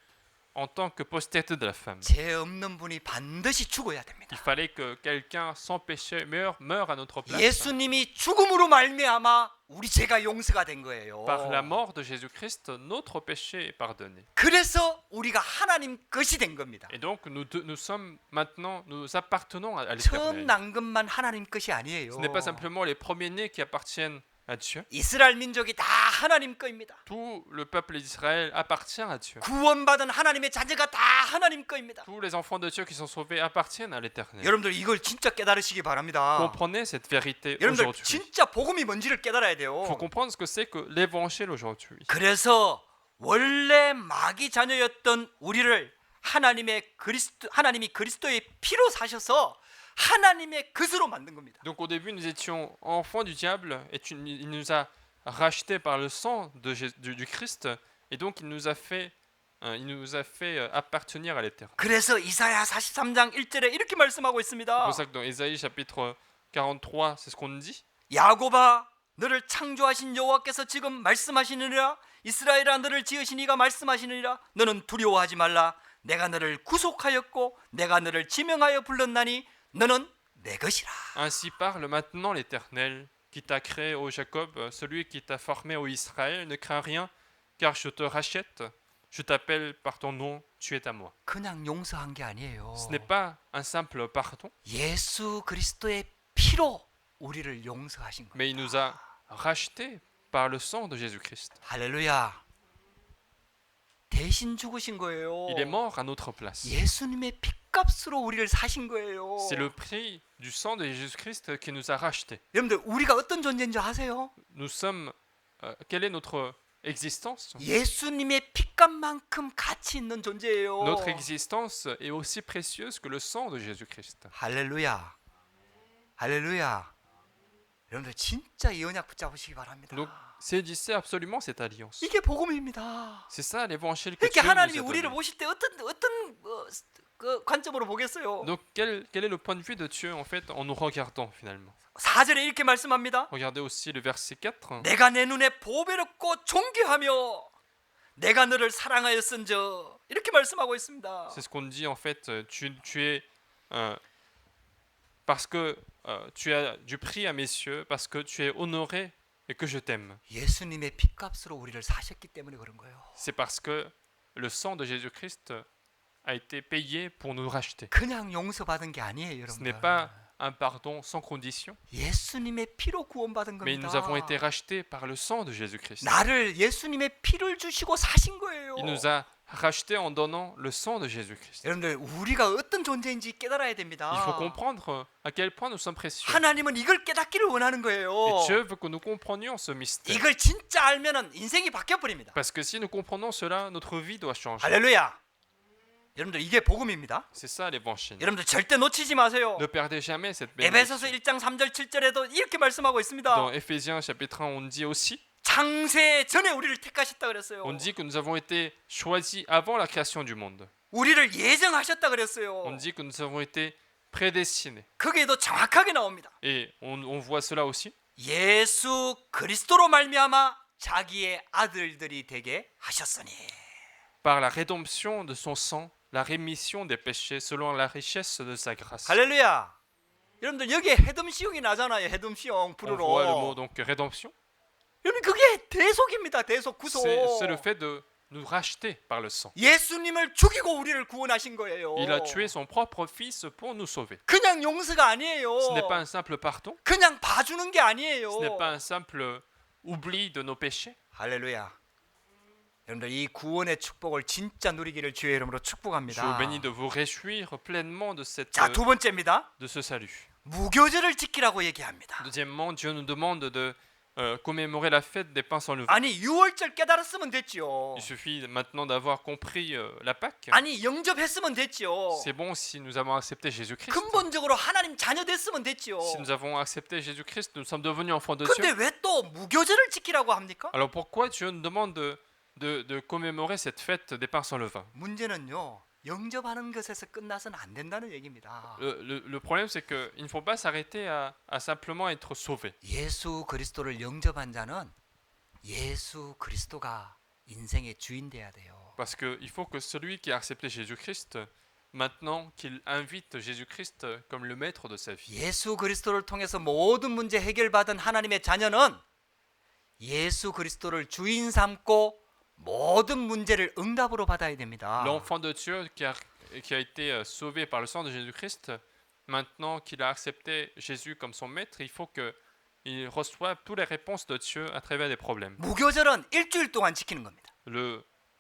en tant que postérité de la femme. 죄 없는 분이 반드시 죽어야 됩니다. Il fallait que quelqu'un sans péché meure à notre place. 예수님이 죽음으로 말미암아 우리 죄가 용서가 된 거예요. Par la mort de Jésus-Christ, notre péché est pardonné. 그래서 우리가 하나님 것이 된 겁니다. Et donc nous sommes maintenant, nous appartenons à 처음 l'Éternel. 난 것만 하나님 것이 아니에요. Ce n'est pas simplement les premiers-nés qui appartiennent à Dieu. 이스라엘 민족이 다 하나님 거입니다. Tout le peuple d'Israël appartient à Dieu. 구원받은 하나님의 자녀가 다 하나님 거입니다. Tous les enfants de Dieu qui sont sauvés appartiennent à l'Éternel. 여러분들 이걸 진짜 깨달으시기 바랍니다. Comprenez cette vérité 여러분들 aujourd'hui. 진짜 복음이 뭔지를 깨달아야 Il 돼요. faut comprendre ce que c'est que l'évangile aujourd'hui. 그래서 원래 마귀 자녀였던 우리를 하나님이 그리스도의 피로 사셔서 하나님의 것으로 만든 겁니다. Donc au début nous étions enfants du diable et il nous a rachetés par le sang du Christ et donc il nous a fait appartenir à l'Éternel. 그래서 이사야 43장 1절에 이렇게 말씀하고 C'est 있습니다. pour ça que dans Ésaïe chapitre 43, c'est ce qu'on dit. 야곱아 너를 창조하신 여호와께서 지금 말씀하시느니라. 이스라엘아 너를 지으신 이가 말씀하시느니라. 너는 두려워하지 말라. 내가 너를 구속하였고 내가 너를 지명하여 불렀나니 너는 내 것이라. Ainsi parle maintenant l'Éternel qui t'a créé, ô Jacob, celui qui t'a formé, ô Israël. Ne crains rien, car je te rachète. Je t'appelle par ton nom, tu es à moi. 그냥 용서한 게 아니에요. Ce n'est pas un simple pardon, 예수 그리스도의 피로 우리를 용서하신 거예요. mais il nous a rachetés par le sang de Jésus-Christ. 할렐루야. 대신 죽으신 거예요. Il est mort à notre place. 예수님의 핏값으로 우리를 사신 거예요. C'est le prix du sang de Jésus-Christ qui nous a rachetés. 여러분들 우리가 어떤 존재인 줄 아세요? Nous sommes... quelle est notre existence? 예수님의 핏값만큼 가치 있는 존재예요. Notre existence est aussi précieuse que le sang de Jésus-Christ. 할렐루야. 할렐루야. 여러분들 진짜 이 언약 붙잡으시기 바랍니다. Donc, saisissez absolument cette alliance. 이게 복음입니다. C'est ça l'évangile que 이렇게 Dieu nous 하나님이 a 우리를 donné. 보실 때 어떤 그 관점으로 보겠어요? Donc, quel est le point de vue de Dieu en fait en nous regardant finalement? 4절에 이렇게 말씀합니다. Regardez aussi le verset 4. 내가 내 눈에 보배롭고 존귀하며 내가 너를 사랑하였은저 이렇게 말씀하고 있습니다. C'est ce qu'on dit en fait. Tu es parce que tu as du prix à mes yeux, parce que tu es honoré et que je t'aime. 예수님의 핏값으로 우리를 사셨기 때문에 그런 거예요. C'est parce que le sang de Jésus-Christ a été payé pour nous racheter. 그냥 용서받은 게 아니에요, Ce n'est 여러분. pas un pardon sans condition, 예수님의 피로 구원받은 mais 겁니다. nous avons été rachetés par le sang de Jésus-Christ. 나를 예수님의 피를 주시고 사신 거예요. Il nous a rachetés en donnant le sang de Jésus-Christ. 여러분들 우리가 어떤 존재인지 깨달아야 됩니다. Il faut comprendre à quel point nous sommes précieux. 하나님은 이걸 깨닫기를 원하는 거예요. Et Dieu veut que nous comprenions ce mystère. 이걸 진짜 알면은 인생이 바뀌어 버립니다. Parce que si nous comprenons cela, notre vie doit changer. 할렐루야. 여러분들 이게 복음입니다. C'est ça l'évangile. 여러분들 절대 놓치지 마세요. Ne perdez jamais cette 에베소서 bénédiction. 1장 3절 7절에도 이렇게 말씀하고 있습니다. Dans Éphésiens chapitre 1, on dit aussi, 창세 전에 우리를 택하셨다 그랬어요. on dit que nous avons été choisis avant la création du monde. 우리를 예정하셨다 그랬어요. On dit que nous avons été prédestinés. 거기에도 정확하게 나옵니다. Et on voit cela aussi. 예수 그리스도로 말미암아 자기의 아들들이 되게 하셨으니. Par la rédemption de son sang, la rémission des péchés selon la richesse de sa grâce. 할렐루야. 여러분들 여기에 해덤시용이 나잖아요. 해덤시용 On voit le mot 불어로. donc rédemption. 여러분 그게 대속입니다. 대속 구속. C'est le fait de nous racheter par le sang. 예수님을 죽이고 우리를 구원하신 거예요. Il a tué son propre fils pour nous sauver. 그냥 용서가 아니에요. Ce n'est pas un simple pardon, 그냥 봐주는 게 아니에요. ce n'est pas un simple oubli de nos péchés. 할렐루야. 여러분들 이 구원의 축복을 진짜 누리기를 주의 이름으로 Je 축복합니다. vous bénis de vous réjouir pleinement de, 자, 두 번째입니다. de ce salut. 무교절을 지키라고 얘기합니다. Deuxièmement, Dieu nous demande de commémorer la fête des pains sans levain. 아니 유월절 깨달았으면 됐지요. Il suffit maintenant d'avoir compris la Pâque. 아니 영접했으면 됐지요. C'est bon si nous avons accepté Jésus-Christ. 근본적으로 하나님 자녀 됐으면 됐지요. Si nous avons accepté Jésus-Christ, nous sommes devenus enfants de 근데 Dieu. 왜 또 무교절을 지키라고 합니까? Alors pourquoi Dieu nous demande de commémorer cette fête des pains sans levain? 문제는요. 영접하는 것에서 끝나서는 안 된다는 얘기입니다. Le problème, c'est qu'il ne faut pas s'arrêter à simplement être sauvé. 예수 그리스도를 영접한 자는 예수 그리스도가 인생의 주인 돼야 돼요. Parce qu'il faut que celui qui a accepté Jésus-Christ, maintenant qu'il invite Jésus-Christ comme le maître de sa vie. 예수 그리스도를 통해서 모든 문제 해결받은 하나님의 자녀는 예수 그리스도를 주인 삼고 모든 문제를 응답으로 받아야 됩니다. L'enfant de Dieu qui a été sauvé par le sang de Jésus-Christ, maintenant qu'il a accepté Jésus comme son maître, il faut qu'il reçoive toutes les réponses de Dieu à travers des problèmes. 무교절은 일주일 동안 지키는 겁니다.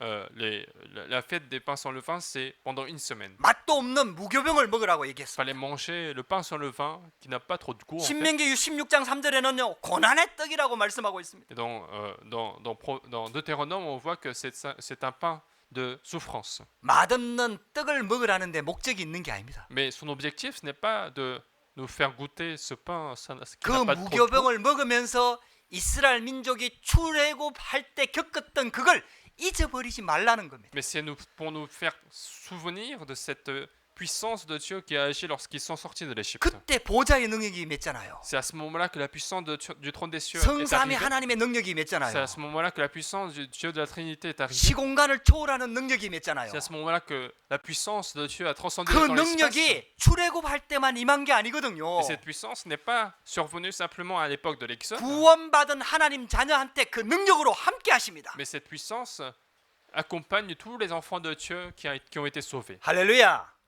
La fête des pains sans levain, c'est pendant une semaine. 맛도 없는 무교병을 먹으라고 Il 얘기했어요. fallait manger le pain sans levain qui n'a pas trop de goût. En fait. 신명기 16장 3절에는요. 고난의 떡이라고 말씀하고 있습니다. Et dans Deutéronome, on voit que c'est un pain de souffrance. 맛없는 떡을 먹으라는데 목적이 있는 게 아닙니다. Mais son objectif, ce n'est pas de nous faire goûter ce pain qui 그 n'a pas de trop de goût. 무교병을 먹으면서 이스라엘 민족이 출애굽할 때 겪었던 그걸 잊어버리지 말라는 겁니다. Mais c'est pour nous faire souvenir de cette puissance de Dieu qui a agi lorsqu'ils sont sortis de l'Égypte. 그때 보좌의 능력이 임했잖아요. C'est à ce moment-là que la puissance du trône des cieux est 성삼위 arrivée. 하나님의 능력이 C'est 임했잖아요. à ce moment-là que la puissance du Dieu de la Trinité est arrivée. 시공간을 초월하는 능력이 임했잖아요. C'est à ce moment-là que la puissance de Dieu a transcendé 그 dans l'espace. 능력이 출애굽할 때만 임한 게 아니거든요. Et cette puissance n'est pas survenue simplement à l'époque de l'Exode, 구원받은 하나님 자녀한테 그 능력으로 함께 하십니다. mais cette puissance accompagne tous les enfants de Dieu qui ont été sauvés. 할렐루야.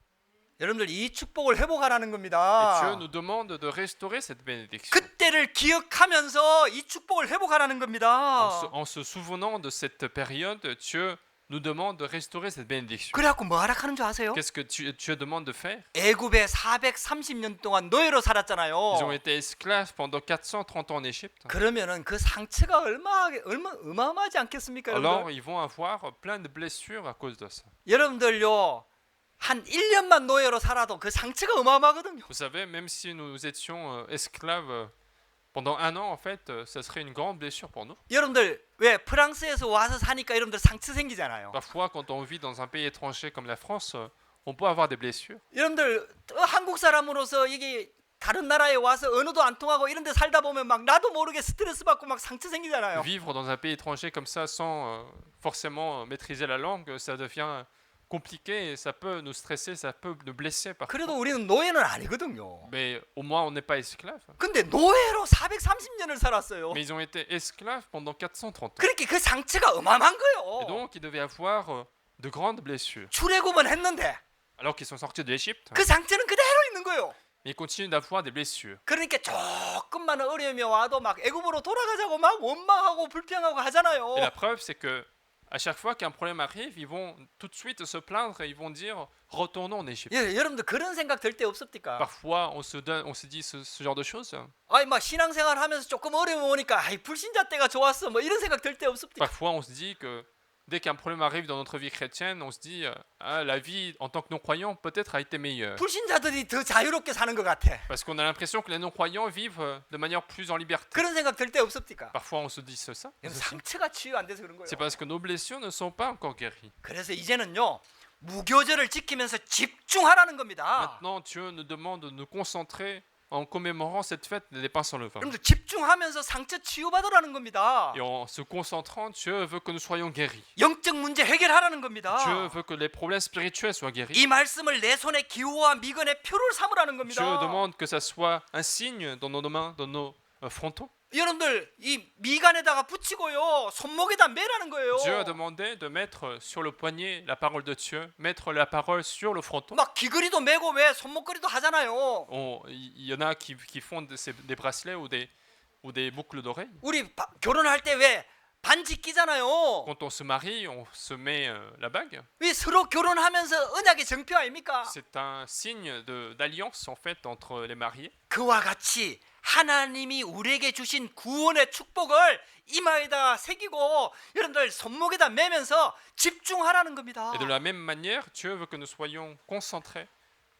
여러분들 이 축복을 회복하라는 Et 겁니다. Dieu nous demande de restaurer cette bénédiction. 그때를 기억하면서 이 축복을 회복하라는 겁니다. En se souvenant de cette période, Dieu nous demande de restaurer cette bénédiction. 그래갖고 뭐 하라 하는 줄 아세요? Qu'est-ce que Dieu demande de faire? 애굽에 430년 동안 노예로 살았잖아요. Ils ont été esclaves pendant 430 ans en Égypte. 그러면은 그 상처가 얼마 어마어마하지 않겠습니까, Alors, 여러분들? ils vont avoir plein de blessures à cause de ça. 여러분들요. 한 1년만 노예로 살아도 그 상처가 어마어마하거든요. Vous savez, même si nous étions esclaves pendant un an, en fait, ça serait une grande blessure pour nous. 여러분들 왜 프랑스에서 와서 사니까 여러분들 상처 생기잖아요. Parfois, quand on vit dans un pays étranger comme la France, on peut avoir des blessures. 여러분들 한국 사람으로서 이게 다른 나라에 와서 언어도 안 통하고 이런 데 살다 보면 막 나도 모르게 스트레스 받고 막 상처 생기잖아요. Vivre dans un pays étranger comme ça sans forcément maîtriser la langue, ça devient compliqué et ça peut nous stresser, ça peut nous blesser parfois. 그래도 우리는 노예는 아니거든요. Mais au moins, on n'est pas esclaves. 근데 노예로 430년을 살았어요. Mais ils ont été esclaves pendant 430 ans. 그렇게 그 상처가 어마어마한 Et 거예요. donc, ils devaient avoir de grandes blessures. 출애굽은 했는데 Alors qu'ils sont sortis de l'Égypte, 그 상처는 그대로 있는 거예요. mais ils continuent d'avoir des blessures. 그러니까 조금만 어려움이 와도 막 애굽으로 돌아가자고 막 원망하고 불평하고 하잖아요. Et la preuve, c'est que à chaque fois qu'un problème arrive, ils vont tout de suite se plaindre et ils vont dire retournons en Égypte. 예, 여러분들 그런 생각 들 때 없습니까? Parfois, on se dit ce genre de choses. 아니 막 신앙생활 하면서 조금 어려움 오니까 아이 불신자 때가 좋았어 뭐 이런 생각 들 때 없습니까? Parfois, on se dit que dès qu'un problème arrive dans notre vie chrétienne, on se dit ah, la vie en tant que non-croyant peut-être a été meilleure. 불신자들이 더 자유롭게 사는 것 같아. Parce qu'on a l'impression que les non-croyants vivent de manière plus en liberté. 그런 생각 들 때 없습니까? Parfois, on se dit ça. 여러분, 상처가 치유 안 돼서 그런 거예요. C'est parce que nos blessures ne sont pas encore guéries. 그래서 이제는요 무교절을 지키면서 집중하라는 겁니다. Maintenant, Dieu nous demande de nous concentrer en commémorant cette fête des pains sans levain. 여러분들 집중하면서 상처 치유받으라는 겁니다. Et en se concentrant, Dieu veut que nous soyons guéris. 영적 문제 해결하라는 겁니다. Dieu veut que les problèmes spirituels soient guéris. 이 말씀을 내 손에 기호와 미건의 표를 삼으라는 겁니다. Dieu demande que ça soit un signe dans nos mains, dans nos frontaux. 여러분들 이 미간에다가 붙이고요, 손목에다 매라는 거예요. Dieu a demandé de mettre sur le poignet la parole de Dieu, mettre la parole sur le fronton. 막 귀걸이도 매고 왜 손목걸이도 하잖아요. Il y en a qui font des bracelets ou des boucles d'oreilles. 우리 결혼할 때 왜 반지 끼잖아요. Quand on se marie, on se met la bague. 왜 서로 결혼하면서 언약의 정표 아닙니까? C'est un signe d'alliance en fait entre les mariés. 그와 같이 하나님이 우리에게 주신 구원의 축복을 이마에다 새기고 여러분들 손목에다 매면서 집중하라는 겁니다. Et de la même manière, Dieu veut que nous soyons concentrés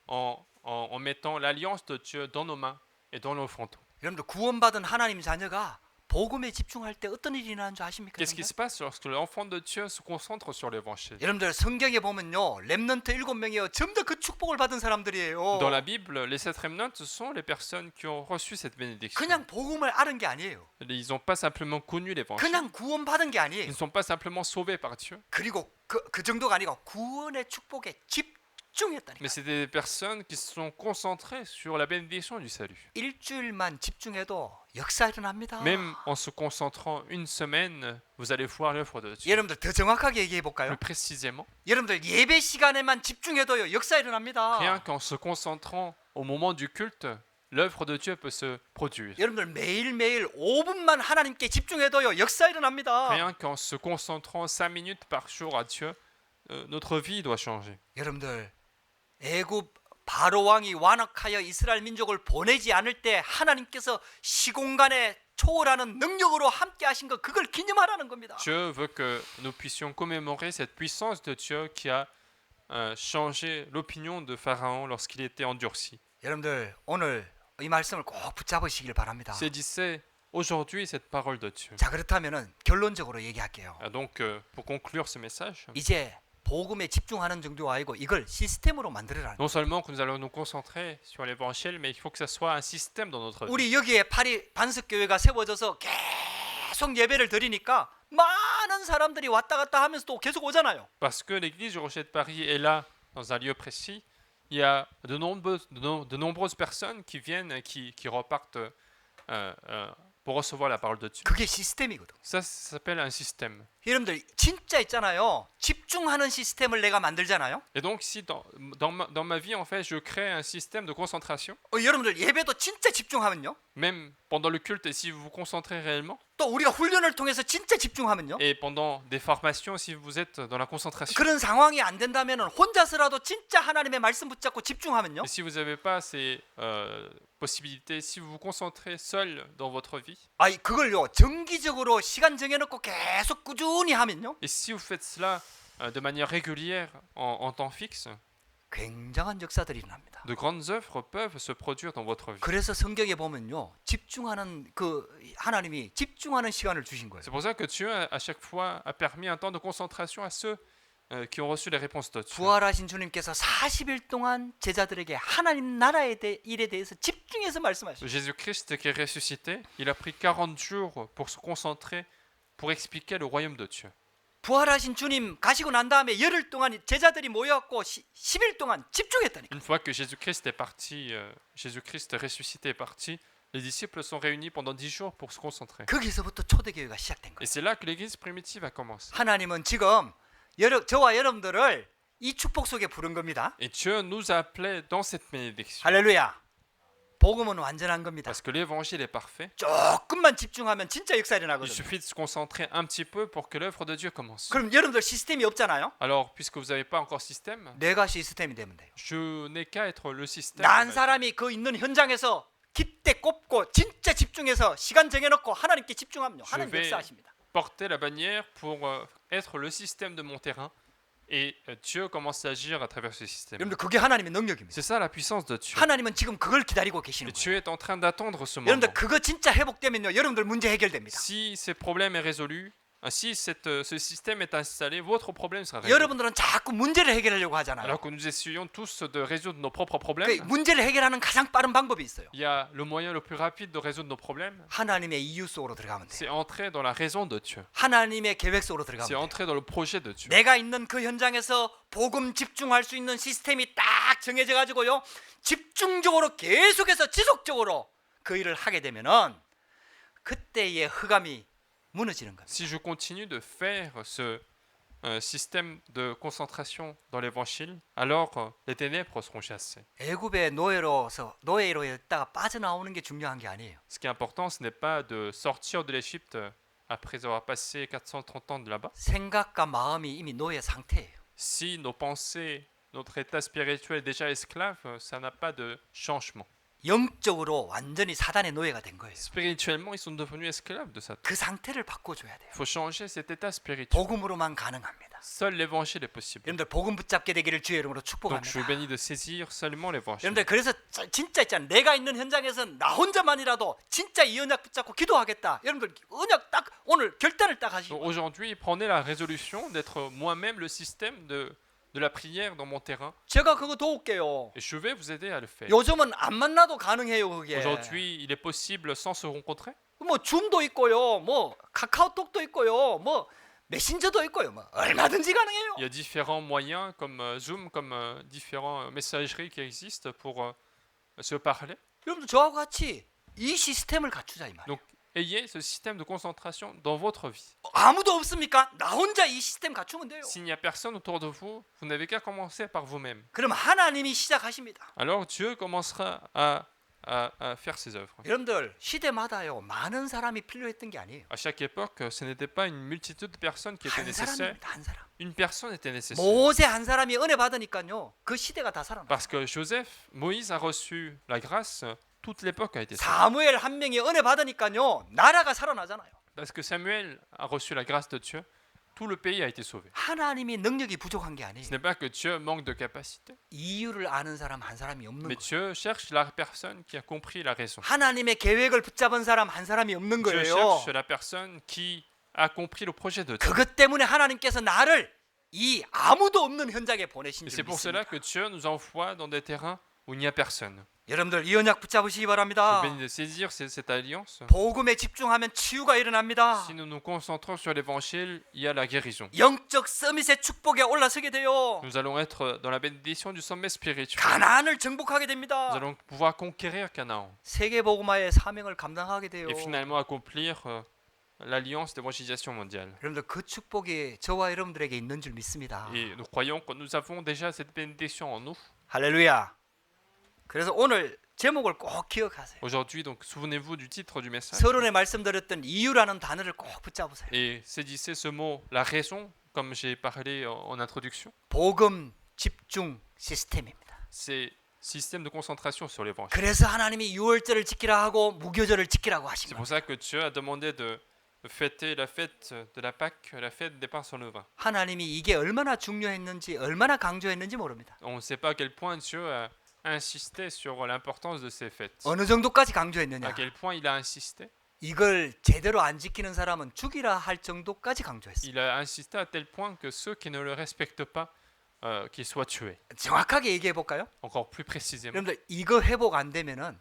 en mettant l'alliance de Dieu dans nos mains et dans nos frontons. 여러분들 구원받은 하나님 자녀가 복음에 집중할 때 어떤 일이 일어나는 줄 아십니까? Qu'est-ce qui se passe lorsque l'enfant de Dieu se concentre sur l'évangile? 여러분들 성경에 보면요, 렘넌트 7명이에요. 전부 다 그 축복을 받은 사람들이에요. Dans la Bible, les 7 remnants, ce sont les personnes qui ont reçu cette bénédiction. 그냥 복음을 알은 게 아니에요. Ils n'ont pas simplement connu l'évangile. 그냥 구원받은 게 Ils 아니에요. ne sont pas simplement sauvés par Dieu. 그리고 그 정도가 아니고 구원의 축복에 집중했다니까. Mais c'est des personnes qui se sont concentrées sur la bénédiction du salut. 일주일만 집중해도 역사 일어납니다. Même en se concentrant une semaine, vous allez voir l'œuvre de Dieu. 여러분들 더 정확하게 얘기해 볼까요? Plus précisément, 여러분들 예배 시간에만 집중해도요 역사 일어납니다. rien qu'en se concentrant au moment du culte, l'œuvre de Dieu peut se produire. 여러분들 매일매일 5분만 하나님께 집중해도요 역사 일어납니다. Rien qu'en se concentrant 5 minutes par jour à Dieu, notre vie doit changer. 여러분들 애굽 바로 왕이 완악하여 이스라엘 민족을 보내지 않을 때 하나님께서 시공간에 초월하는 능력으로 함께 하신 거 그걸 기념하라는 겁니다. Dieu veut que nous puissions commémorer cette puissance de Dieu qui a changé l'opinion de Pharaon lorsqu'il était endurci. 여러분들 오늘 이 말씀을 꼭 붙잡으시길 바랍니다. Saisissez aujourd'hui cette parole de Dieu. 자, 그렇다면은 결론적으로 얘기할게요. Donc, pour conclure ce message, 이제 복음에 집중하는 정도가 아니고 이걸 시스템으로 만들어라. non seulement que nous allons nous concentrer sur l'évangile, mais il faut que ça soit un système dans notre vie. 우리 여기에 파리 반석교회가 세워져서 계속 예배를 드리니까 많은 사람들이 왔다 갔다 하면서 또 계속 오잖아요. Parce que l'église du Rocher de Paris est là, dans un lieu précis, il y a de nombreuses personnes qui viennent, qui repartent pour recevoir la parole de Dieu. 그게 시스템이거든. Ça s'appelle un système. 여러분들 진짜 있잖아요. 집중하는 시스템을 내가 만들잖아요. Et donc ici, dans ma vie, en fait, je crée un système de concentration. 여러분들 예배도 진짜 집중하면요. Même pendant le culte, et si vous vous concentrez réellement, 또 우리가 훈련을 통해서 진짜 집중하면요. et pendant des formations, si vous êtes dans la concentration, 그런 상황이 안 된다면은 혼자서라도 진짜 하나님의 말씀 붙잡고 집중하면요. et si vous n'avez pas ces possibilités, si vous vous concentrez seul dans votre vie, 아이 그걸요 정기적으로 시간 정해놓고 계속 꾸준히 하면요. et si vous faites cela de manière régulière, en temps fixe, 굉장한 역사들이 일어납니다. de grandes œuvres peuvent se produire dans votre vie. 그래서 성경에 보면요 집중하는 그 하나님이 집중하는 시간을 주신 거예요. C'est pour ça que Dieu, à chaque fois, a permis un temps de concentration à ceux qui ont reçu les réponses de Dieu. 부활하신 주님께서 40일 동안 제자들에게 하나님 나라의 일에 대해서 집중해서 말씀하셨어요. Jésus-Christ qui est ressuscité, il a pris 40 jours pour se concentrer, pour expliquer le royaume de Dieu. 부활하신 주님 가시고 난 다음에 열흘 동안 제자들이 모여갖고 10일 동안 집중했다니까. Une fois que Jésus-Christ est parti, Jésus-Christ ressuscité est parti, les disciples sont réunis pendant 10 jours pour se concentrer. 거기서부터 초대교회가 시작된 거예요. Et c'est là que l'église primitive a commencé. 하나님은 지금 저와 여러분들을 이 축복 속에 부른 겁니다. Et Dieu nous a appelés dans cette bénédiction. 할렐루야. 복음은 완전한 겁니다. Parce que l'évangile est parfait. 조금만 집중하면 진짜 역사 Il 일어나거든요. suffit de se concentrer un petit peu pour que l'œuvre de Dieu commence. 그럼 여러분들 시스템이 없잖아요. Alors, puisque vous n'avez pas encore système, 내가 시스템이 되면 돼요. je n'ai qu'à être le système. 난 사람이 그 있는 현장에서 깃대 꼽고 진짜 집중해서 시간 정해놓고 하나님께 집중하면요. 하나님 vais- 역사하십니다. Porter la bannière pour être le système de mon terrain. Et Dieu commence à agir à travers ce système. 여러분들 그게 하나님의 능력입니다. C'est ça la puissance de Dieu. 하나님은 지금 그걸 기다리고 Et 계시는 거예요. Dieu est en train d'attendre ce moment. 여러분들 그거 진짜 회복되면요. 여러분들 문제 해결됩니다. Si ce problème est résolu, si ce système est installé, votre problème sera résolu. 여러분들은 자꾸 문제를 해결하려고 하잖아요. Alors que nous essayons tous de résoudre nos propres 그 problèmes, 문제를 해결하는 가장 빠른 방법이 있어요. il y a le moyen le plus rapide de résoudre nos problèmes, 하나님의 이유 속으로 들어가면 돼요. c'est entrer dans la raison de Dieu. 하나님의 계획 속으로 C'est 들어가면 돼요. entrer dans le projet de Dieu. 내가 있는 그 현장에서 복음 집중할 수 있는 시스템이 딱 정해져 가지고요. 집중적으로 계속해서 지속적으로 그 일을 하게 되면은 그때의 흑암이 무너지는 겁니다. Si je continue de faire ce système de concentration dans l'évangile, alors les ténèbres seront chassées. 애굽의 노예로 있다가 빠져나오는 게 중요한 게 아니에요. Ce qui est important, ce n'est pas de sortir de l'Égypte après avoir passé 430 ans de là-bas. 생각과 마음이 이미 노예 상태예요. Si nos pensées, notre état spirituel est déjà esclave, ça n'a pas de changement. 영적으로 완전히 사단의 노예가 된 거예요. Spirituellement, ils sont devenus esclaves de Satan. 그 상태를 바꿔줘야 돼요. Il faut changer cet état spirituel. 복음으로만 가능합니다. Seul l'évangile est possible. 여러분들 복음 붙잡게 되기를 주의 이름으로 Donc je vous 축복합니다. bénis de saisir seulement l'évangile. 여러분들 그래서 진짜 있잖아요. 내가 있는 현장에서 나 혼자만이라도 진짜 이 언약 붙잡고 기도하겠다. 여러분들 언약 딱 오늘 결단을 딱 하시고 Donc aujourd'hui, prenez la résolution d'être moi-même le système de la prière dans mon terrain. 제가 그거 도울게요. Et je vais vous aider à le faire. 요즘은 안 만나도 가능해요 그게. Aujourd'hui, il est possible sans se rencontrer. 뭐 줌도 있고요. 뭐 카카오톡도 있고요. 뭐 메신저도 있고요. 뭐 얼마든지 가능해요. Il y a différents moyens comme Zoom, comme différentes messageries qui existent pour se parler. 여러분들 저하고 같이 이 시스템을 갖추자 이 말이에요. Donc ayez ce système de concentration dans votre vie. 아무도 없습니까? 나 혼자 이 시스템 갖추면 돼요. S'il n'y a personne autour de vous, vous n'avez qu'à commencer par vous-même. 그럼 하나님이 시작하십니다. Alors Dieu commencera à faire ses œuvres. 여러분들 시대마다요 많은 사람이 필요했던 게 아니에요. À chaque époque, ce n'était pas une multitude de personnes qui étaient 한 nécessaires. 사람입니다. 한 사람. Une personne était nécessaire. 모세 한 사람이 은혜 받으니까요 그 시대가 다 살아나. Parce que Moïse a reçu la grâce, toute l'époque a été sauvée. 사무엘 한 명이 은혜 받으니까요 나라가 살아나잖아요. Parce que Samuel a reçu la grâce de Dieu, tout le pays a été sauvé. 하나님이 능력이 부족한 게 Ce 아니에요. n'est pas que Dieu manque de capacité, 이유를 아는 사람 한 사람이 없는 mais 거예요. Dieu cherche la personne qui a compris la raison. 하나님의 계획을 붙잡은 사람 한 사람이 없는 Dieu 거예요. cherche la personne qui a compris le projet de Dieu. 그것 때문에 하나님께서 나를 이 아무도 없는 현장에 보내신 Et 줄 c'est pour cela 믿습니다. que Dieu nous envoie dans des terrains où il n'y a personne. 여러분들 이 언약 붙잡으시기 Je 바랍니다. bénis de saisir cette alliance. 복음에 집중하면 치유가 일어납니다. Si nous nous concentrons sur l'évangile, il y a la guérison. 영적 서밋의 축복에 올라서게 돼요. Nous allons être dans la bénédiction du sommet spirituel. 가나안을 정복하게 Nous 됩니다. allons pouvoir conquérir Canaan 세계 복음화의 사명을 감당하게 돼요. et finalement accomplir l'alliance d'évangélisation mondiale. 여러분들 그 축복이 저와 여러분들에게 있는 줄 믿습니다. Et nous croyons que nous avons déjà cette bénédiction en nous. 할렐루야. 그래서 오늘 제목을 꼭 기억하세요. Aujourd'hui, donc, souvenez-vous du titre du message 서론에 말씀드렸던 이유라는 단어를 꼭 붙잡으세요. et saisissez ce mot, la raison, comme j'ai parlé en introduction. 복음 집중 시스템입니다. C'est système de concentration sur l'évangile. 그래서 하나님이 유월절을 지키라 하고 무교절을 지키라고 하신 C'est 거예요. pour ça que Dieu a demandé de fêter la fête de la Pâque, la fête des pains sans levain. 하나님이 이게 얼마나 중요했는지 얼마나 강조했는지 모릅니다. On ne sait pas à quel point Dieu a insisté sur l'importance de ces fêtes. 어느 정도까지 À 강조했느냐? quel point il a insisté? 이걸 제대로 안 지키는 사람은 죽이라 할 정도까지 강조했어요. Il a insisté à tel point que ceux qui ne le respectent pas, qu'ils soient tués. 정확하게 얘기해 볼까요? Encore plus précisément, 여러분들 이거 회복 안 되면은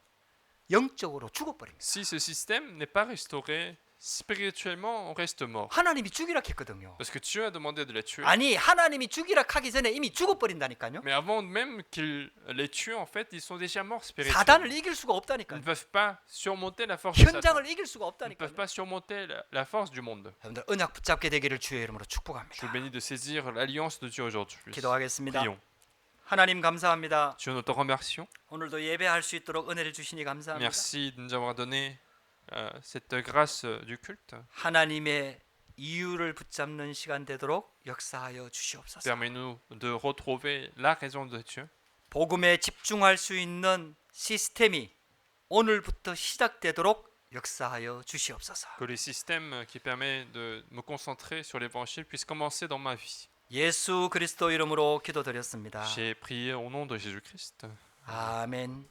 영적으로 죽어버립니다. si ce système n'est pas restauré, spirituellement, on reste mort. 하나님이 죽이라 했거든요. Parce que Dieu a demandé de les tuer. 아니 하나님이 죽이라 하기 전에 이미 죽어버린다니까요. Mais avant même qu'il les tue, en fait, ils sont déjà morts spirituellement. 사단을 이길 수가 Ils 없다니까요. ne peuvent pas surmonter la force de Satan. 현장을 이길 수가 Ils ne peuvent 없다니까요. pas surmonter la force du monde. 여러분들 언약 붙잡게 되기를 주의 이름으로 Je vous 축복합니다. bénis de saisir l'alliance de Dieu aujourd'hui. 기도하겠습니다. Prions. 하나님 감사합니다. Dieu, nous te remercions. 오늘도 예배할 수 있도록 은혜를 주시니 감사합니다. Merci de nous avoir donné cette grâce du culte. 하나님의 이유를 붙잡는 시간 되도록 역사하여 주시옵소서. Permets-nous de retrouver la raison de Dieu. 복음에 집중할 수 있는 시스템이 오늘부터 시작되도록 역사하여 주시옵소서. Que les systèmes qui permettent de me concentrer sur l'évangile puissent commencer dans ma vie. 예수 그리스도 이름으로 기도드렸습니다. J'ai prié au nom de Jésus-Christ. 아멘.